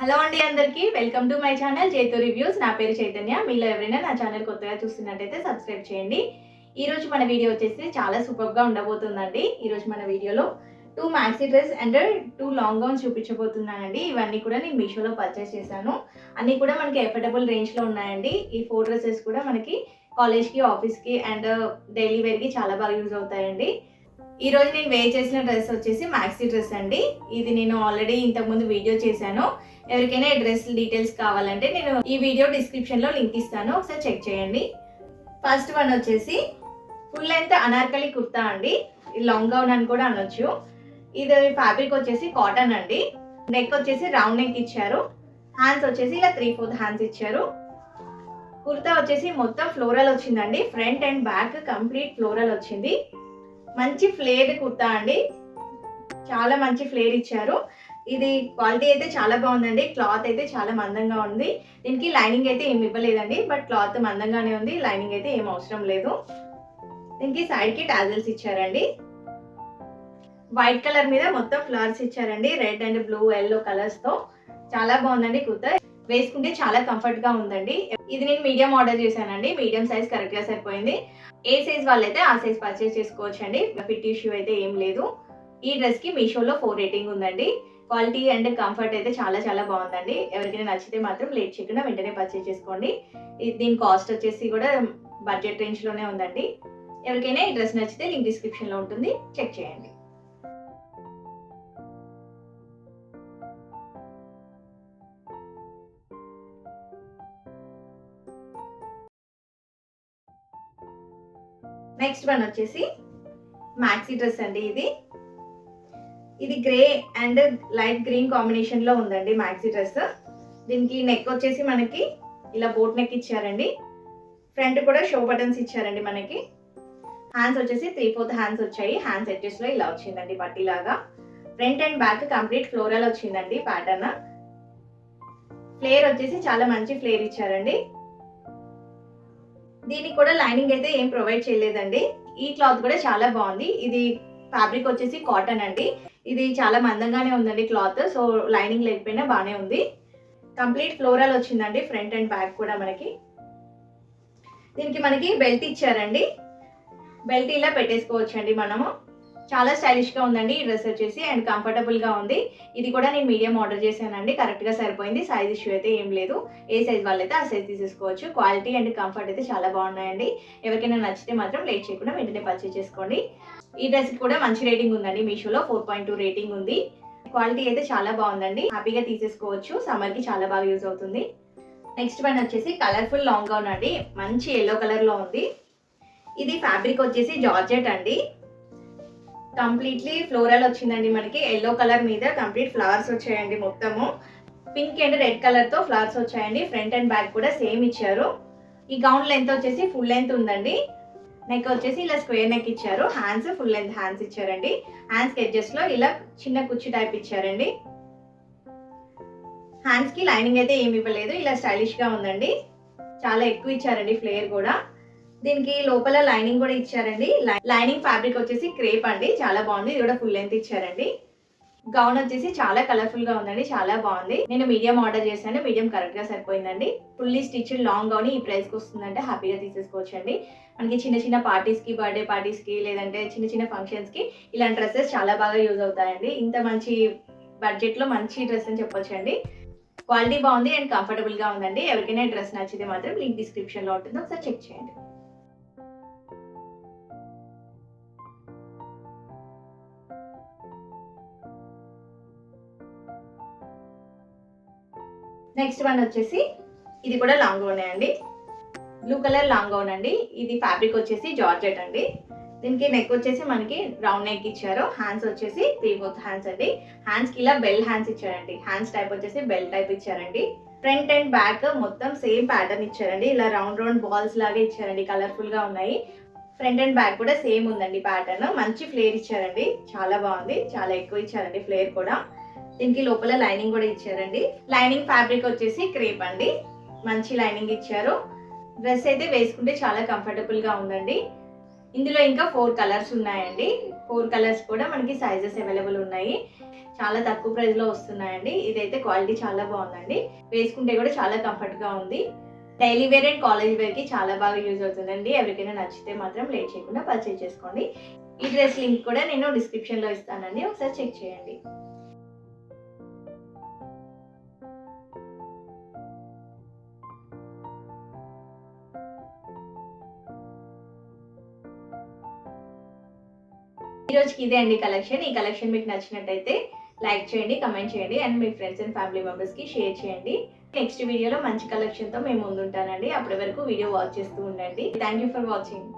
Hello అండి అందరికీ welcome to my channel Jaitu reviews. నా పేరు చైతన్య. మీలో ఎవరైనా నా ఛానల్ కొత్తగా చూస్తున్నట్టయితే సబ్స్క్రైబ్ చేయండి. ఈ రోజు మన వీడియో వచ్చేసి చాలా సూపర్గా ఉండబోతుందండి. ఈరోజు మన వీడియోలో 2 maxi dress and 2 long gowns చూపించబోతున్నానండి. ఇవన్నీ కూడా నేను మీషోలో పర్చేస్ చేశాను. అన్నీ కూడా మనకి ఎఫర్డబుల్ రేంజ్లో ఉన్నాయండి. ఈ 4 డ్రెస్సెస్ కూడా మనకి కాలేజ్కి, ఆఫీస్కి అండ్ డైలీ వేర్కి చాలా బాగా యూజ్ అవుతాయండి. ఈ రోజు నేను వేర్ చేసిన డ్రెస్ వచ్చేసి మ్యాక్సీ డ్రెస్ అండి. ఇది నేను ఆల్రెడీ ఇంతకుముందు వీడియో చేశాను. ఎవరికైనా ఈ డ్రెస్ డీటెయిల్స్ కావాలంటే నేను ఈ వీడియో డిస్క్రిప్షన్లో లింక్ ఇస్తాను, ఒకసారి చెక్ చేయండి. ఫస్ట్ వన్ వచ్చేసి ఫుల్ లెంత్ అనార్కలి కుర్తా అండి. లాంగ్ గౌన్ అని కూడా అనొచ్చు. ఇది ఫ్యాబ్రిక్ వచ్చేసి కాటన్ అండి. నెక్ వచ్చేసి రౌండ్ నెక్ ఇచ్చారు. హ్యాండ్స్ వచ్చేసి ఇలా 3/4 హ్యాండ్స్ ఇచ్చారు. కుర్తా వచ్చేసి మొత్తం ఫ్లోరల్ వచ్చిందండి. Front and back complete floral వచ్చింది. మంచి ఫ్లేర్డ్ కుర్తా అండి. చాలా మంచి ఫ్లేర్ ఇచ్చారు. ఇది క్వాలిటీ అయితే చాలా బాగుందండి. క్లాత్ అయితే చాలా మందంగా ఉంది. దీనికి లైనింగ్ అయితే ఏమి ఇవ్వలేదండి, బట్ క్లాత్ మందంగానే ఉంది. లైనింగ్ అయితే ఏం అవసరం లేదు. దీనికి సైడ్ కి టాజల్స్ ఇచ్చారండి. వైట్ కలర్ మీద మొత్తం ఫ్లవర్స్ ఇచ్చారండి. Red and blue yellow colours తో చాలా బాగుందండి కుర్తా. వేసుకుంటే చాలా కంఫర్ట్ గా ఉందండి. ఇది నేను మీడియం ఆర్డర్ చేశానండి. మీడియం సైజ్ కరెక్ట్ గా సరిపోయింది. ఏ సైజ్ వాళ్ళైతే ఆ సైజ్ పర్చేస్ చేసుకోవచ్చండి. ఫిట్ ఇష్యూ అయితే ఏం లేదు. ఈ డ్రెస్ కి మీషోలో 4 రేటింగ్ ఉందండి. క్వాలిటీ అండ్ కంఫర్ట్ అయితే చాలా చాలా బాగుందండి. ఎవరికైనా నచ్చితే మాత్రం లేట్ చేయకుండా వెంటనే పర్చేస్ చేసుకోండి. దీని కాస్ట్ వచ్చేసి కూడా బడ్జెట్ రేంజ్ లోనే ఉందండి. ఎవరికైనా ఈ డ్రెస్ నచ్చితే లింక్ డిస్క్రిప్షన్ లో ఉంటుంది, చెక్ చేయండి. నెక్స్ట్ వన్ వచ్చేసి మ్యాక్సీ డ్రెస్ అండి. ఇది grey and light green combination లో ఉందండి మ్యాక్సీ డ్రెస్. దీనికి నెక్ వచ్చేసి మనకి ఇలా బోట్ నెక్ ఇచ్చారండి. ఫ్రంట్ కూడా షో బటన్స్ ఇచ్చారండి మనకి. హ్యాండ్స్ వచ్చేసి 3/4 హ్యాండ్స్ వచ్చాయి. హ్యాండ్స్ ఎడ్జెస్ లో ఇలా వచ్చిందండి పట్టీలాగా. Front and back complete floral వచ్చిందండి ప్యాటర్న్. ఫ్లేర్ వచ్చేసి చాలా మంచి ఫ్లేర్ ఇచ్చారండి. దీనికి కూడా లైనింగ్ అయితే ఏం ప్రొవైడ్ చేయలేదండి. ఈ క్లాత్ కూడా చాలా బాగుంది. ఇది ఫ్యాబ్రిక్ వచ్చేసి కాటన్ అండి. ఇది చాలా మందంగానే ఉందండి క్లాత్. సో లైనింగ్ లేకపోయినా బాగానే ఉంది. కంప్లీట్ ఫ్లోరల్ వచ్చిందండి ఫ్రంట్ అండ్ బ్యాక్ కూడా మనకి. దీనికి మనకి బెల్ట్ ఇచ్చారండి. బెల్ట్ ఇలా పెట్టేసుకోవచ్చండి మనము. చాలా స్టైలిష్ గా ఉందండి ఈ డ్రెస్ వచ్చేసి అండ్ కంఫర్టబుల్ గా ఉంది. ఇది కూడా నేను మీడియం ఆర్డర్ చేశానండి. కరెక్ట్ గా సరిపోయింది. సైజ్ ఇష్యూ అయితే ఏం లేదు. ఏ సైజ్ వాళ్ళైతే ఆ సైజ్ తీసేసుకోవచ్చు. క్వాలిటీ అండ్ కంఫర్ట్ అయితే చాలా బాగున్నాయండి. ఎవరికైనా నచ్చితే మాత్రం లేట్ చేయకుండా వెంటనే పర్చేస్ చేసుకోండి. ఈ డ్రెస్ కూడా మంచి రేటింగ్ ఉందండి. మీషోలో 4.2 రేటింగ్ ఉంది. క్వాలిటీ అయితే చాలా బాగుందండి. హ్యాపీగా తీసేసుకోవచ్చు. సమ్మర్ కి చాలా బాగా యూజ్ అవుతుంది. నెక్స్ట్ వన్ వచ్చేసి కలర్ఫుల్ లాంగ్ గౌన్ అండి. మంచి ఎల్లో కలర్ లో ఉంది. ఇది ఫ్యాబ్రిక్ వచ్చేసి జార్జెట్ అండి. కంప్లీట్లీ ఫ్లోరల్ వచ్చిందండి మనకి. ఎల్లో కలర్ మీద కంప్లీట్ ఫ్లవర్స్ వచ్చాయండి. మొత్తము పింక్ అండ్ రెడ్ కలర్ తో ఫ్లవర్స్ వచ్చాయండి. ఫ్రంట్ అండ్ బ్యాక్ కూడా సేమ్ ఇచ్చారు. ఈ గౌన్ లెంత్ వచ్చేసి ఫుల్ లెంత్ ఉందండి. నెక్ వచ్చేసి ఇలా స్క్వేర్ నెక్ ఇచ్చారు. హ్యాండ్స్ ఫుల్ లెంత్ హ్యాండ్స్ ఇచ్చారండి. హ్యాండ్స్ ఎడ్జెస్ లో ఇలా చిన్న కుర్చీ టైప్ ఇచ్చారండి. హ్యాండ్స్ కి లైనింగ్ అయితే ఏమి ఇవ్వలేదు. ఇలా స్టైలిష్ గా ఉందండి. చాలా ఎక్కువ ఇచ్చారండి ఫ్లేర్ కూడా. దీనికి లోపల లైనింగ్ కూడా ఇచ్చారండి. లైనింగ్ ఫ్యాబ్రిక్ వచ్చేసి క్రేప్ అండి. చాలా బాగుంది. ఇది కూడా ఫుల్ లెంత్ ఇచ్చారండి. గౌన్ వచ్చేసి చాలా కలర్ఫుల్ గా ఉందండి. చాలా బాగుంది. నేను మీడియం ఆర్డర్ చేశాను. మీడియం కరెక్ట్ గా సరిపోయిందండి. ఫుల్లీ స్టిచ్డ్ లాంగ్ గౌన్ ఈ ప్రైస్ కి వస్తుందంటే హ్యాపీగా తీసేసుకోవచ్చండి. మనకి చిన్న చిన్న పార్టీస్ కి, బర్త్డే పార్టీస్ కి, లేదంటే చిన్న చిన్న ఫంక్షన్స్ కి ఇలాంటి డ్రెస్సెస్ చాలా బాగా యూజ్ అవుతాయండి. ఇంత మంచి బడ్జెట్ లో మంచి డ్రెస్ అని చెప్పొచ్చండి. క్వాలిటీ బాగుంది అండ్ కంఫర్టబుల్ గా ఉందండి. ఎవరికైనా డ్రెస్ నచ్చితే మాత్రం లింక్ డిస్క్రిప్షన్ లో ఉంటుంది, ఒకసారి చెక్ చేయండి. నెక్స్ట్ వన్ వచ్చేసి ఇది కూడా లాంగ్ గౌన్ అండి. బ్లూ కలర్ లాంగ్ గౌన్ అండి. ఇది ఫ్యాబ్రిక్ వచ్చేసి జార్జెట్ అండి. దీనికి నెక్ వచ్చేసి మనకి రౌండ్ నెక్ ఇచ్చారు. హ్యాండ్స్ వచ్చేసి 3/4 హ్యాండ్స్ అండి. హ్యాండ్స్ కి ఇలా బెల్ హ్యాండ్స్ ఇచ్చారండి. హ్యాండ్స్ టైప్ వచ్చేసి బెల్ టైప్ ఇచ్చారండి. ఫ్రంట్ అండ్ బ్యాక్ మొత్తం సేమ్ ప్యాటర్న్ ఇచ్చారండి. ఇలా రౌండ్ రౌండ్ బాల్స్ లాగా ఇచ్చారండి. కలర్ఫుల్ గా ఉన్నాయి. ఫ్రంట్ అండ్ బ్యాక్ కూడా సేమ్ ఉందండి ప్యాటర్న్. మంచి ఫ్లేర్ ఇచ్చారండి. చాలా బాగుంది. చాలా ఎక్కువ ఇచ్చారండి ఫ్లేర్ కూడా. దీనికి లోపల లైనింగ్ కూడా ఇచ్చారండి. లైనింగ్ ఫ్యాబ్రిక్ వచ్చేసి క్రేప్ అండి. మంచి లైనింగ్ ఇచ్చారు. డ్రెస్ అయితే వేసుకుంటే చాలా కంఫర్టబుల్ గా ఉందండి. ఇందులో ఇంకా 4 కలర్స్ ఉన్నాయండి. 4 కలర్స్ కూడా మనకి సైజెస్ అవైలబుల్ ఉన్నాయి. చాలా తక్కువ ప్రైస్లో వస్తున్నాయండి. ఇదైతే క్వాలిటీ చాలా బాగుందండి. వేసుకుంటే కూడా చాలా కంఫర్ట్గా ఉంది. డైలీ వేర్ అండ్ కాలేజ్ వేర్కి చాలా బాగా యూజ్ అవుతుందండి. ఎవరికైనా నచ్చితే మాత్రం లేట్ చేయకుండా పర్చేజ్ చేసుకోండి. ఈ డ్రెస్ లింక్ కూడా నేను డిస్క్రిప్షన్లో ఇస్తానండి, ఒకసారి చెక్ చేయండి. ఈ రోజుకి ఇదే అండి కలెక్షన్. ఈ కలెక్షన్ మీకు నచ్చినట్టయితే లైక్ చేయండి, కమెంట్ చేయండి and me friends and family మెంబర్స్కి షేర్ చేయండి. నెక్స్ట్ వీడియోలో మంచి కలెక్షన్తో మేము ముందుంటానండి. అప్పటి వరకు వీడియో వాచ్ చేస్తూ ఉండండి. Thank you for watching.